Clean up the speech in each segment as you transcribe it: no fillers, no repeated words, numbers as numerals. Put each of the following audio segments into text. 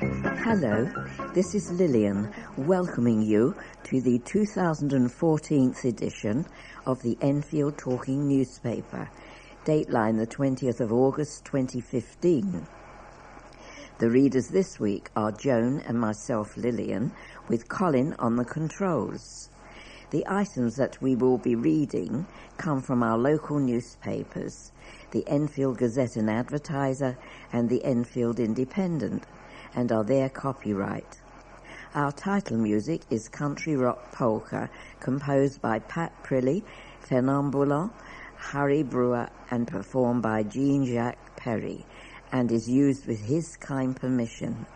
Hello, this is Lillian welcoming you to the 2014 edition of the Enfield Talking Newspaper, Dateline the 20th of August 2015. The readers this week are Joan and myself, Lillian, with Colin on the controls. The items that we will be reading come from our local newspapers, the Enfield Gazette and Advertiser and the Enfield Independent, and are their copyright. Our title music is Country Rock Polka, composed by Pat Prilly, Fernand Boulan, Harry Brewer, and performed by Jean-Jacques Perry, and is used with his kind permission.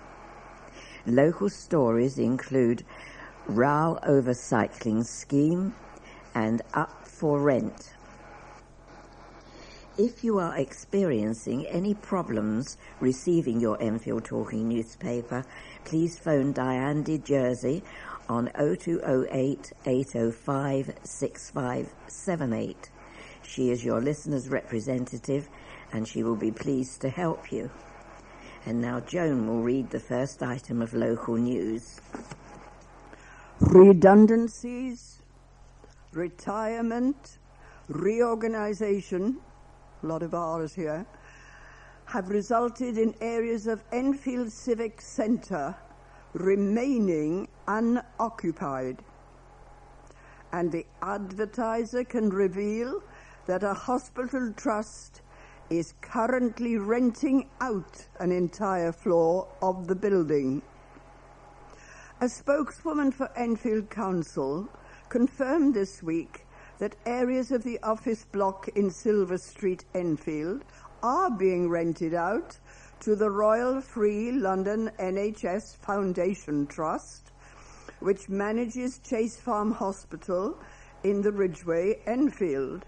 Local stories include Row over Cycling Scheme and Up for Rent. If you are experiencing any problems receiving your Enfield Talking newspaper, please phone Diane de Jersey on 0208 805 6578. She is your listener's representative and she will be pleased to help you. And now Joan will read the first item of local news. Redundancies, retirement, reorganisation, a lot of R's here, have resulted in areas of Enfield Civic Centre remaining unoccupied. And the Advertiser can reveal that a hospital trust is currently renting out an entire floor of the building. A spokeswoman for Enfield Council confirmed this week that areas of the office block in Silver Street, Enfield, are being rented out to the Royal Free London NHS Foundation Trust, which manages Chase Farm Hospital in the Ridgeway, Enfield.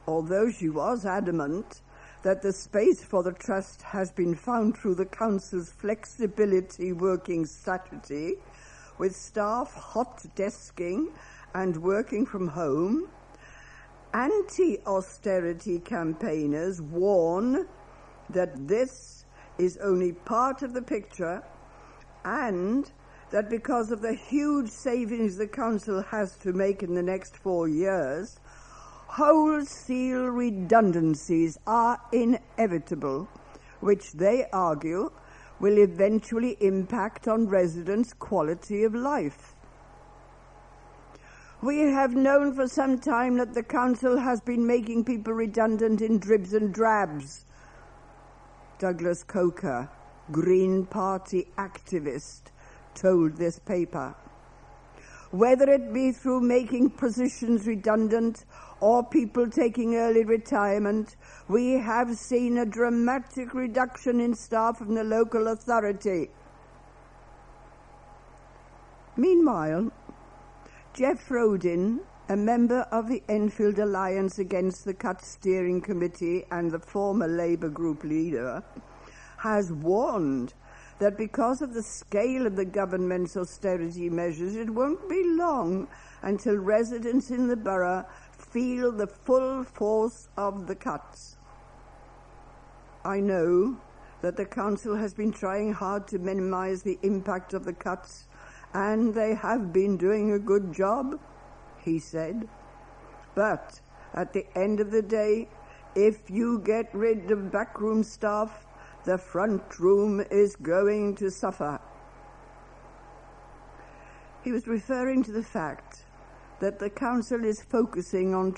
Although she was adamant that the space for the trust has been found through the council's flexibility working strategy, with staff hot desking and working from home, anti-austerity campaigners warn that this is only part of the picture and that because of the huge savings the council has to make in the next 4 years, wholesale redundancies are inevitable, which they argue will eventually impact on residents' quality of life. We have known for some time that the council has been making people redundant in dribs and drabs. Douglas Coker, Green Party activist, told this paper. Whether it be through making positions redundant or people taking early retirement, we have seen a dramatic reduction in staff from the local authority. Meanwhile, Jeff Rodin, a member of the Enfield Alliance Against the Cuts Steering Committee and the former Labour group leader, has warned that because of the scale of the government's austerity measures, it won't be long until residents in the borough feel the full force of the cuts. I know that the council has been trying hard to minimise the impact of the cuts, and they have been doing a good job, he said. But at the end of the day, if you get rid of backroom staff, the front room is going to suffer. He was referring to the fact that the council is focusing on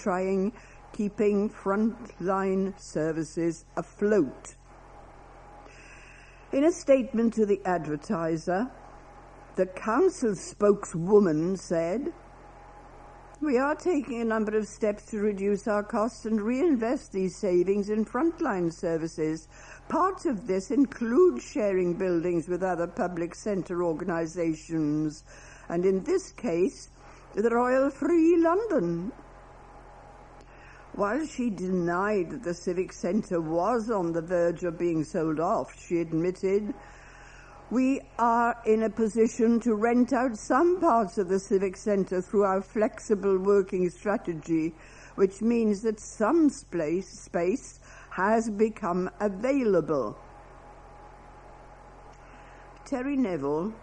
keeping frontline services afloat. In a statement to the Advertiser, the council spokeswoman said, "We are taking a number of steps to reduce our costs and reinvest these savings in frontline services. Part of this includes sharing buildings with other public centre organisations, and in this case, the Royal Free London." While she denied that the Civic Centre was on the verge of being sold off, she admitted, "We are in a position to rent out some parts of the Civic Centre through our flexible working strategy, which means that some space has become available." Terry Neville,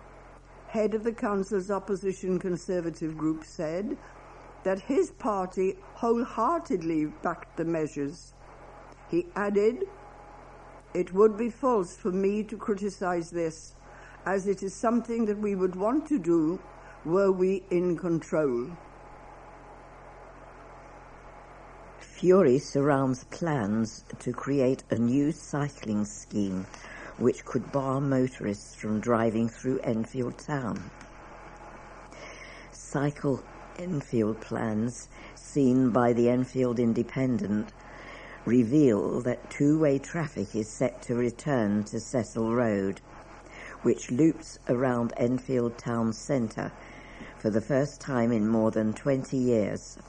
head of the council's opposition Conservative group, said that his party wholeheartedly backed the measures. He added, "It would be false for me to criticise this, as it is something that we would want to do were we in control." Fury surrounds plans to create a new cycling scheme which could bar motorists from driving through Enfield town. Cycle Enfield plans seen by the Enfield Independent reveal that two-way traffic is set to return to Cecil Road, which loops around Enfield town centre for the first time in more than 20 years.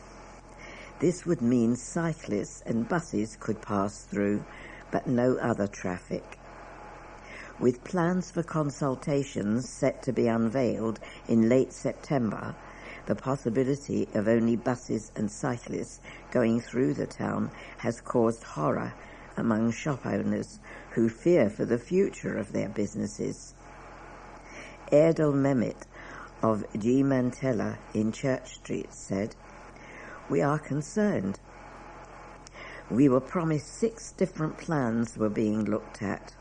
This would mean cyclists and buses could pass through, but no other traffic. With plans for consultations set to be unveiled in late September, the possibility of only buses and cyclists going through the town has caused horror among shop owners who fear for the future of their businesses. Erdal Mehmet of G. Mantella in Church Street said, "We are concerned. We were promised 6 different plans were being looked at.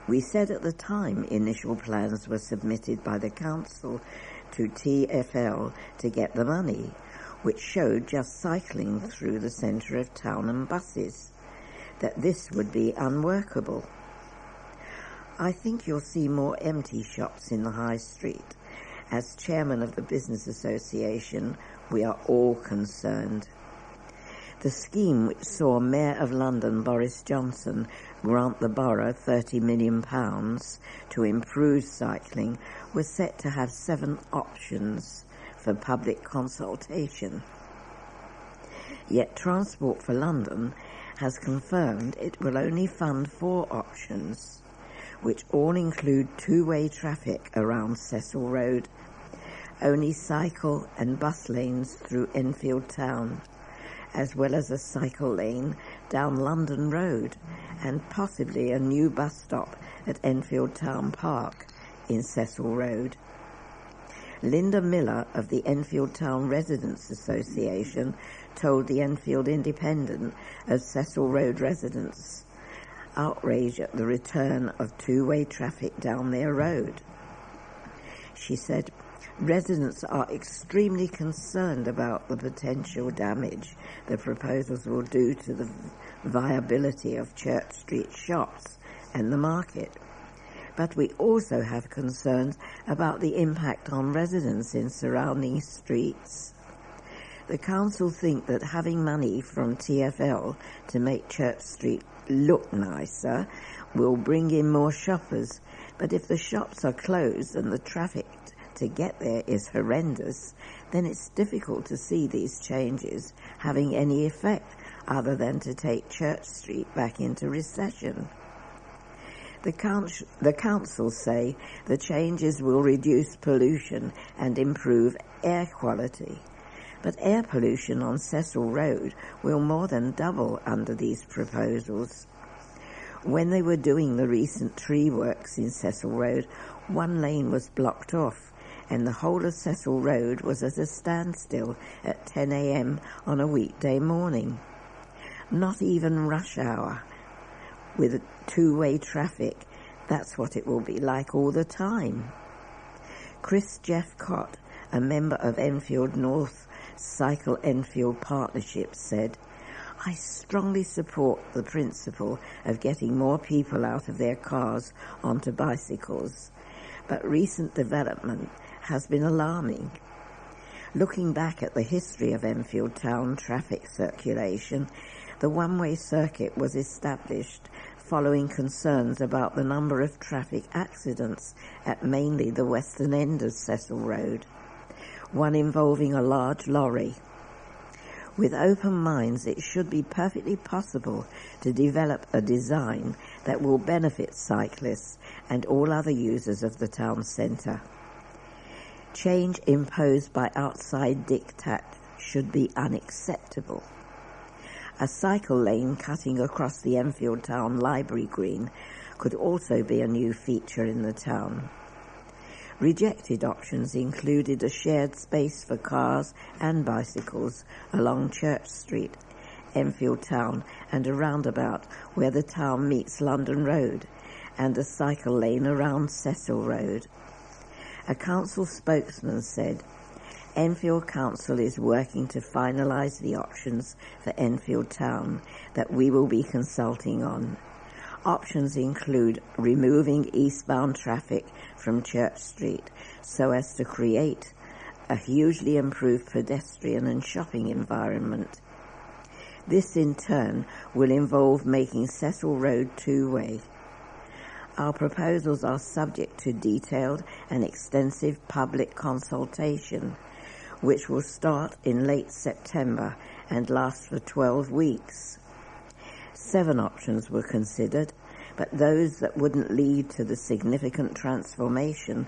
We said at the time initial plans were submitted by the council to TfL to get the money, which showed just cycling through the centre of town and buses, that this would be unworkable. I think you'll see more empty shops in the high street. As chairman of the Business Association, we are all concerned." The scheme, which saw Mayor of London Boris Johnson grant the borough £30 million to improve cycling, was set to have 7 options for public consultation. Yet Transport for London has confirmed it will only fund 4 options, which all include two-way traffic around Cecil Road, only cycle and bus lanes through Enfield town, as well as a cycle lane down London Road and possibly a new bus stop at Enfield Town Park in Cecil Road. Linda Miller of the Enfield Town Residents Association told the Enfield Independent of Cecil Road residents outrage at the return of two-way traffic down their road. She said, "Residents are extremely concerned about the potential damage the proposals will do to the viability of Church Street shops and the market. But we also have concerns about the impact on residents in surrounding streets. The council think that having money from TfL to make Church Street look nicer will bring in more shoppers, but if the shops are closed and the traffic to get there is horrendous, then it's difficult to see these changes having any effect other than to take Church Street back into recession." The council say the changes will reduce pollution and improve air quality, but air pollution on Cecil Road will more than double under these proposals. When they were doing the recent tree works in Cecil Road, one lane was blocked off and the whole of Cecil Road was at a standstill at 10 a.m. on a weekday morning. Not even rush hour. With two-way traffic, that's what it will be like all the time. Chris Jeffcott, a member of Enfield North Cycle Enfield Partnership, said, "I strongly support the principle of getting more people out of their cars onto bicycles, but recent development has been alarming. Looking back at the history of Enfield Town traffic circulation, the one-way circuit was established following concerns about the number of traffic accidents at mainly the western end of Cecil Road, one involving a large lorry. With open minds, it should be perfectly possible to develop a design that will benefit cyclists and all other users of the town centre. Change imposed by outside diktat should be unacceptable. A cycle lane cutting across the Enfield Town Library Green could also be a new feature in the town. Rejected options included a shared space for cars and bicycles along Church Street, Enfield Town, and a roundabout where the town meets London Road, and a cycle lane around Cecil Road. A council spokesman said, "Enfield Council is working to finalise the options for Enfield Town that we will be consulting on. Options include removing eastbound traffic from Church Street so as to create a hugely improved pedestrian and shopping environment. This in turn will involve making Cecil Road two-way. Our proposals are subject to detailed and extensive public consultation, which will start in late September and last for 12 weeks. 7 options were considered, but those that wouldn't lead to the significant transformation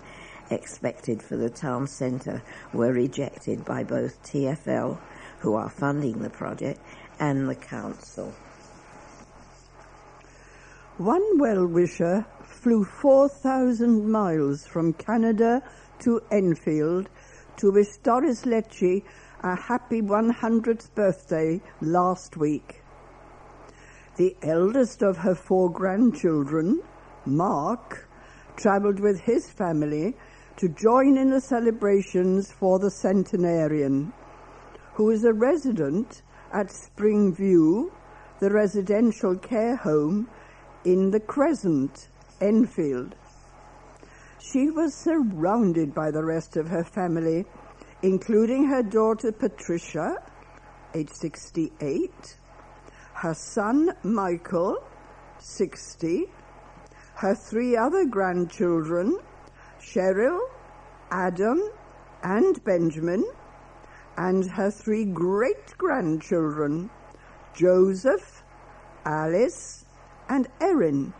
expected for the town centre were rejected by both TfL, who are funding the project, and the council." One well-wisher flew 4,000 miles from Canada to Enfield to wish Doris Wisher a happy 100th birthday last week. The eldest of her 4 grandchildren, Mark, travelled with his family to join in the celebrations for the centenarian, who is a resident at Springview, the residential care home in the Crescent, Enfield. She was surrounded by the rest of her family, including her daughter Patricia, age 68, her son Michael, 60, her 3 other grandchildren, Cheryl, Adam, and Benjamin, and her 3 great-grandchildren, Joseph, Alice, and Erin.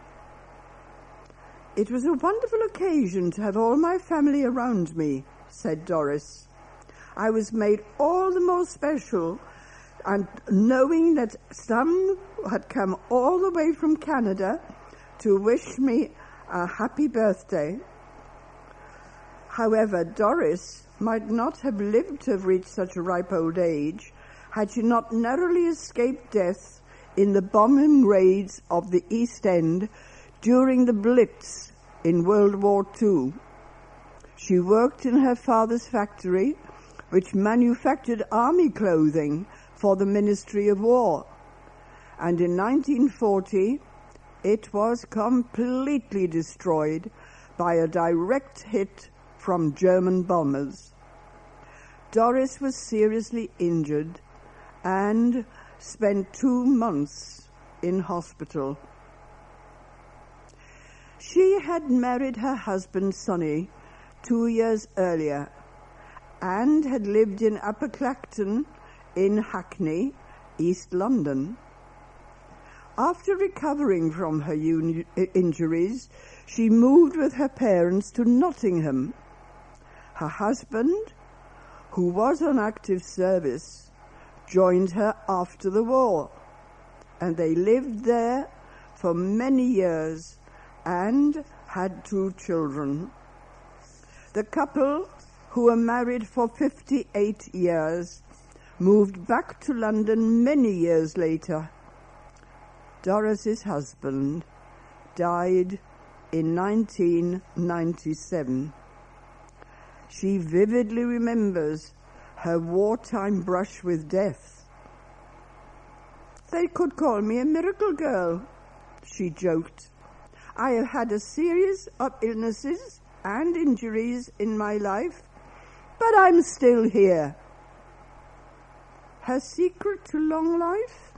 "It was a wonderful occasion to have all my family around me," said Doris. "I was made all the more special, and knowing that some had come all the way from Canada to wish me a happy birthday." However, Doris might not have lived to have reached such a ripe old age had she not narrowly escaped death in the bombing raids of the East End during the Blitz in World War II. She worked in her father's factory, which manufactured army clothing for the Ministry of War, and in 1940 it was completely destroyed by a direct hit from German bombers. Doris was seriously injured and spent 2 months in hospital. She had married her husband Sonny 2 years earlier and had lived in Upper Clacton in Hackney, East London. After recovering from her injuries, she moved with her parents to Nottingham. Her husband, who was on active service, joined her after the war, and they lived there for many years and had 2 children. The couple, who were married for 58 years, moved back to London many years later. Doris's husband died in 1997. She vividly remembers her wartime brush with death. "They could call me a miracle girl," she joked. "I have had a series of illnesses and injuries in my life, but I'm still here." Her secret to long life?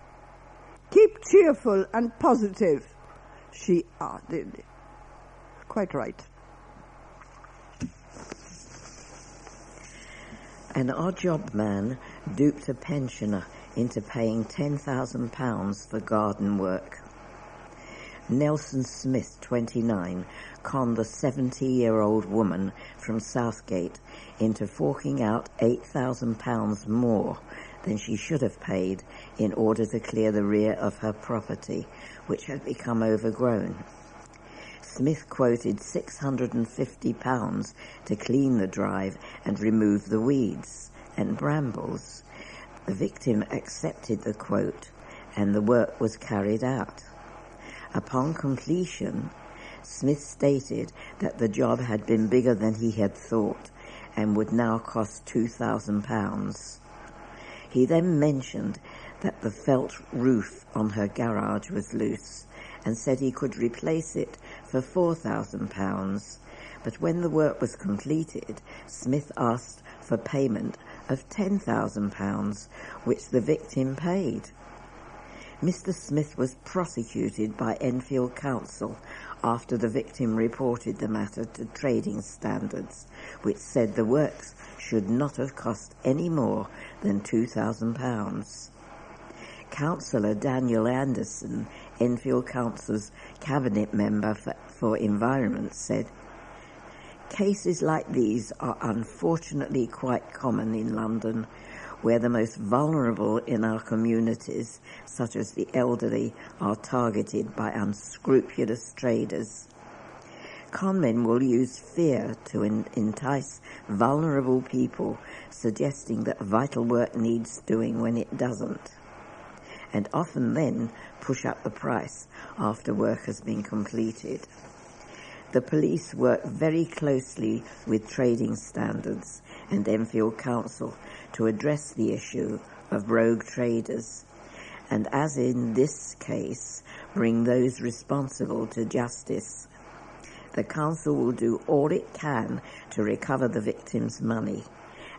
Keep cheerful and positive, she added. Quite right. An odd-job man duped a pensioner into paying £10,000 for garden work. Nelson Smith, 29, conned a 70-year-old woman from Southgate into forking out £8,000 more than she should have paid in order to clear the rear of her property, which had become overgrown. Smith quoted £650 to clean the drive and remove the weeds and brambles. The victim accepted the quote, and the work was carried out. Upon completion, Smith stated that the job had been bigger than he had thought and would now cost £2,000. He then mentioned that the felt roof on her garage was loose and said he could replace it for £4,000, but when the work was completed, Smith asked for payment of £10,000, which the victim paid. Mr. Smith was prosecuted by Enfield Council after the victim reported the matter to Trading Standards, which said the works should not have cost any more than £2,000. Councillor Daniel Anderson, Enfield Council's cabinet member for Environment, said, "Cases like these are unfortunately quite common in London, where the most vulnerable in our communities, such as the elderly, are targeted by unscrupulous traders. Conmen will use fear to entice vulnerable people, suggesting that vital work needs doing when it doesn't, and often then push up the price after work has been completed. The police work very closely with Trading Standards and Enfield Council to address the issue of rogue traders, and as in this case, bring those responsible to justice. The council will do all it can to recover the victim's money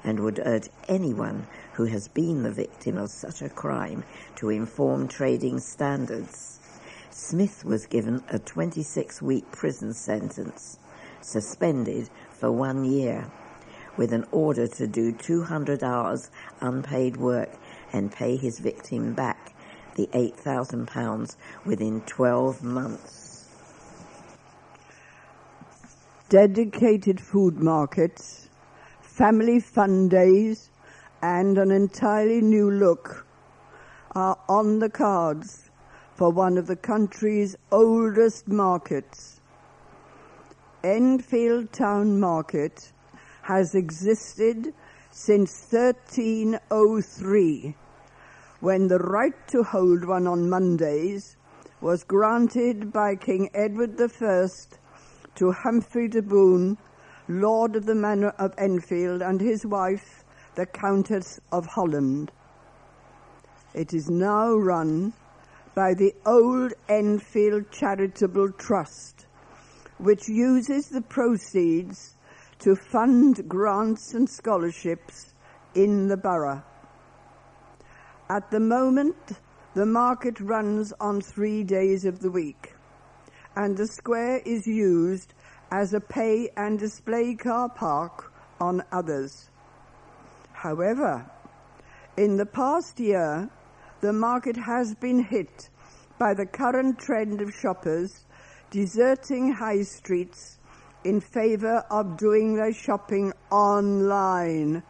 and would urge anyone who has been the victim of such a crime to inform Trading Standards." Smith was given a 26-week prison sentence, suspended for 1 year, with an order to do 200 hours unpaid work and pay his victim back the £8,000 within 12 months. Dedicated food markets, family fun days, and an entirely new look are on the cards for one of the country's oldest markets. Enfield Town Market has existed since 1303, when the right to hold one on Mondays was granted by King Edward I to Humphrey de Bohun, Lord of the Manor of Enfield, and his wife, the Countess of Holland. It is now run by the Old Enfield Charitable Trust, which uses the proceeds to fund grants and scholarships in the borough. At the moment, the market runs on 3 days of the week, and the square is used as a pay and display car park on others. However, in the past year, the market has been hit by the current trend of shoppers deserting high streets in favour of doing their shopping online.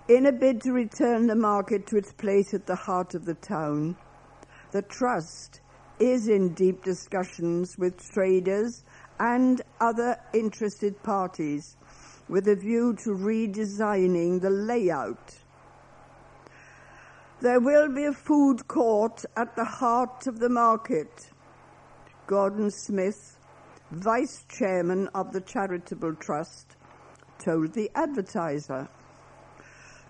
In a bid to return the market to its place at the heart of the town, the Trust is in deep discussions with traders and other interested parties with a view to redesigning the layout. There will be a food court at the heart of the market. Gordon Smith, Vice Chairman of the Charitable Trust, told the Advertiser.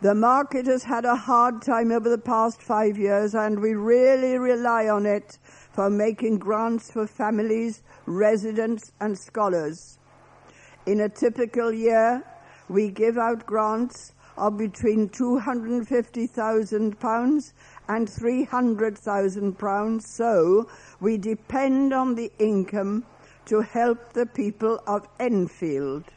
"The market has had a hard time over the past 5 years, and we really rely on it for making grants for families, residents and scholars. In a typical year, we give out grants of between £250,000 and £300,000, so we depend on the income to help the people of Enfield."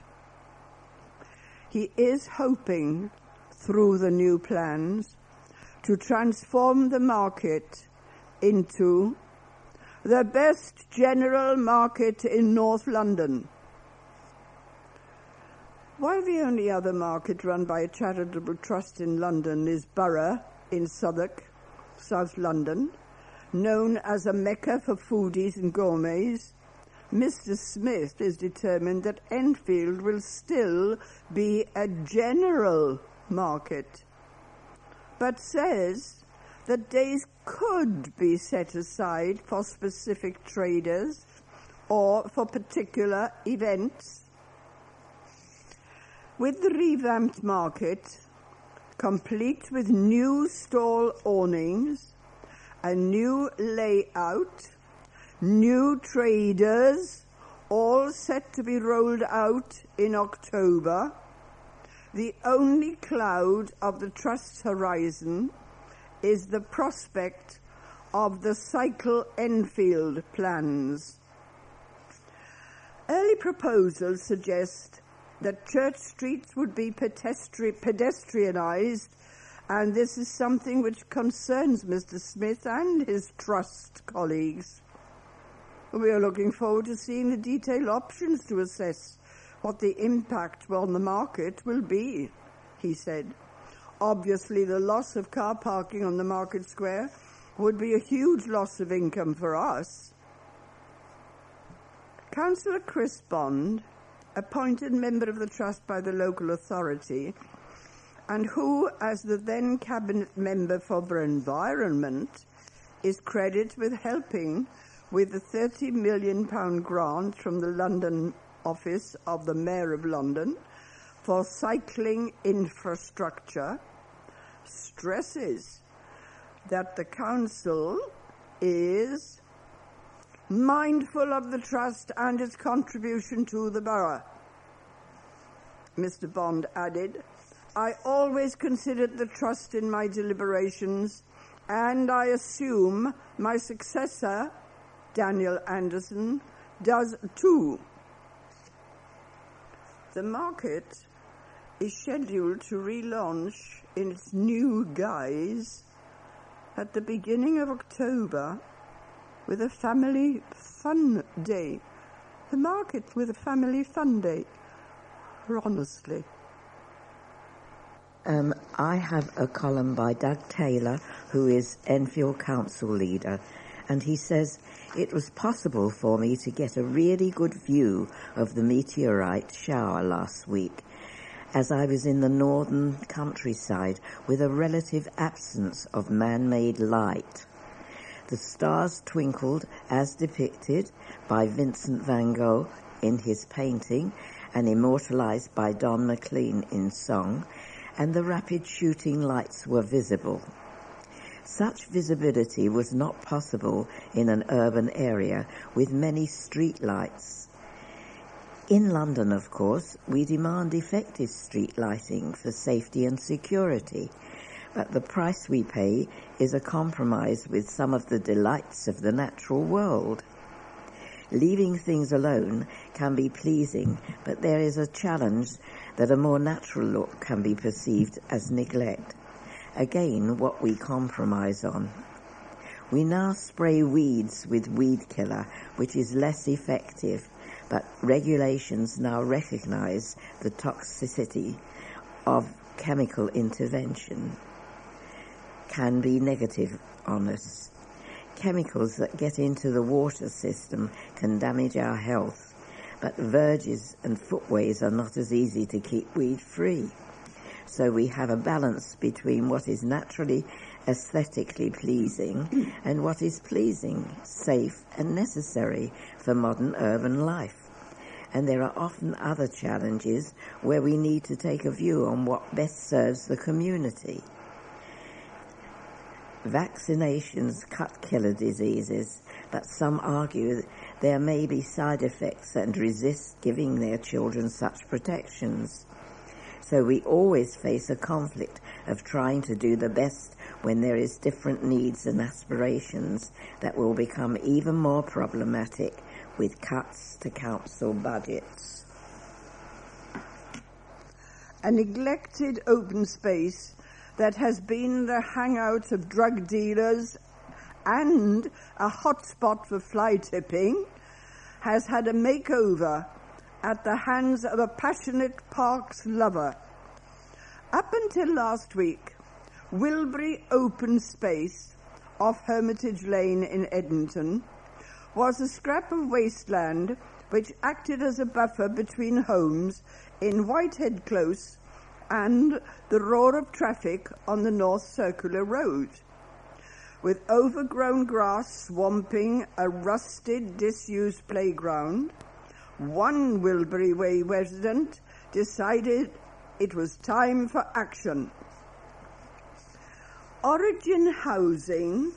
He is hoping, through the new plans, to transform the market into the best general market in North London. While the only other market run by a charitable trust in London is Borough in Southwark, South London, known as a mecca for foodies and gourmets, Mr. Smith is determined that Enfield will still be a general market, but says that days could be set aside for specific traders or for particular events. With the revamped market, complete with new stall awnings, a new layout, new traders, all set to be rolled out in October, the only cloud of the Trust's horizon is the prospect of the Cycle Enfield plans. Early proposals suggest that church streets would be pedestrianised, and this is something which concerns Mr. Smith and his Trust colleagues. We are looking forward to seeing the detailed options to assess what the impact on the market will be, he said. Obviously, the loss of car parking on the market square would be a huge loss of income for us. Councillor Chris Bond, appointed member of the Trust by the local authority, and who, as the then Cabinet Member for the Environment, is credited with helping with the £30 million grant from the London office of the Mayor of London for cycling infrastructure, stresses that the Council is mindful of the Trust and its contribution to the borough. Mr. Bond added, I always considered the Trust in my deliberations, and I assume my successor, Daniel Anderson, does too. The market is scheduled to relaunch in its new guise at the beginning of October with a family fun day. The market with a family fun day, honestly. I have a column by Doug Taylor, who is Enfield Council leader, and he says, it was possible for me to get a really good view of the meteorite shower last week, as I was in the northern countryside with a relative absence of man-made light. The stars twinkled as depicted by Vincent van Gogh in his painting and immortalized by Don McLean in song, and the rapid shooting lights were visible. Such visibility was not possible in an urban area with many street lights. In London, of course, we demand effective street lighting for safety and security, but the price we pay is a compromise with some of the delights of the natural world. Leaving things alone can be pleasing, but there is a challenge that a more natural look can be perceived as neglect. Again, what we compromise on. We now spray weeds with weed killer, which is less effective, but regulations now recognize the toxicity of chemical intervention can be negative on us. Chemicals that get into the water system can damage our health, but verges and footways are not as easy to keep weed-free. So we have a balance between what is naturally aesthetically pleasing and what is pleasing, safe and necessary for modern urban life. And there are often other challenges where we need to take a view on what best serves the community. Vaccinations cut killer diseases, but some argue there may be side effects and resist giving their children such protections. So we always face a conflict of trying to do the best when there is different needs and aspirations that will become even more problematic with cuts to council budgets. A neglected open space that has been the hangout of drug dealers and a hotspot for fly tipping has had a makeover at the hands of a passionate parks lover. Up until last week, Wilbury Open Space off Hermitage Lane in Edmonton was a scrap of wasteland which acted as a buffer between homes in Whitehead Close and the roar of traffic on the North Circular Road. With overgrown grass swamping a rusted, disused playground, one Wilbury Way resident decided it was time for action. Origin Housing,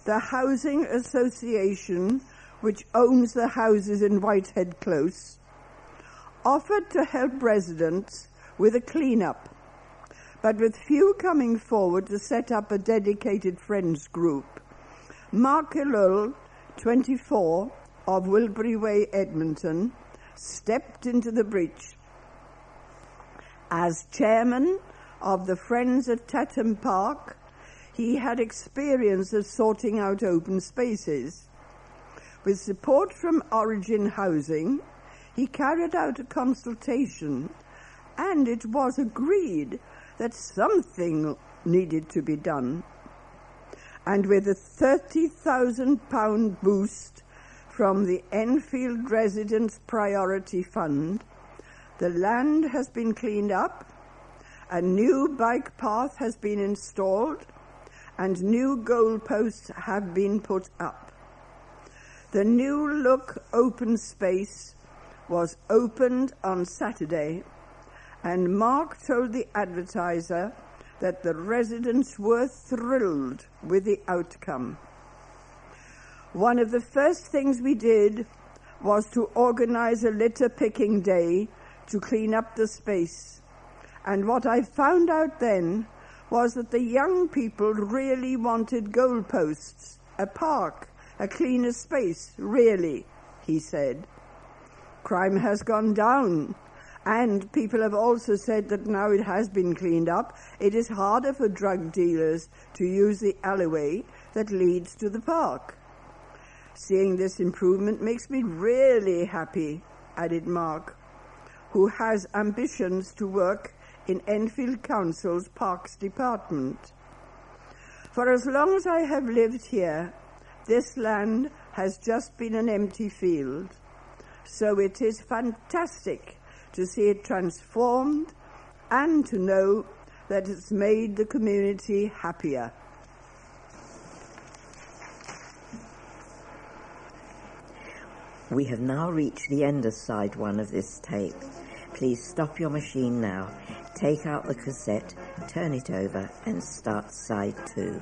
the housing association which owns the houses in Whitehead Close, offered to help residents with a clean-up, but with few coming forward to set up a dedicated friends group. Mark Hillel, 24, of Wilbury Way, Edmonton, stepped into the breach. As chairman of the Friends of Tatton Park, he had experience of sorting out open spaces. With support from Origin Housing, he carried out a consultation, and it was agreed that something needed to be done. And with a £30,000 boost from the Enfield Residents Priority Fund, the land has been cleaned up, a new bike path has been installed, and new goalposts have been put up. The new look open space was opened on Saturday, and Mark told the Advertiser that the residents were thrilled with the outcome. One of the first things we did was to organize a litter picking day to clean up the space. And what I found out then was that the young people really wanted goalposts, a park, a cleaner space, really, he said. Crime has gone down, and people have also said that now it has been cleaned up, it is harder for drug dealers to use the alleyway that leads to the park. Seeing this improvement makes me really happy, added Mark, who has ambitions to work in Enfield Council's Parks Department. For as long as I have lived here, this land has just been an empty field. So it is fantastic to see it transformed and to know that it's made the community happier. We have now reached the end of side one of this tape. Please stop your machine now, take out the cassette, turn it over and start side two.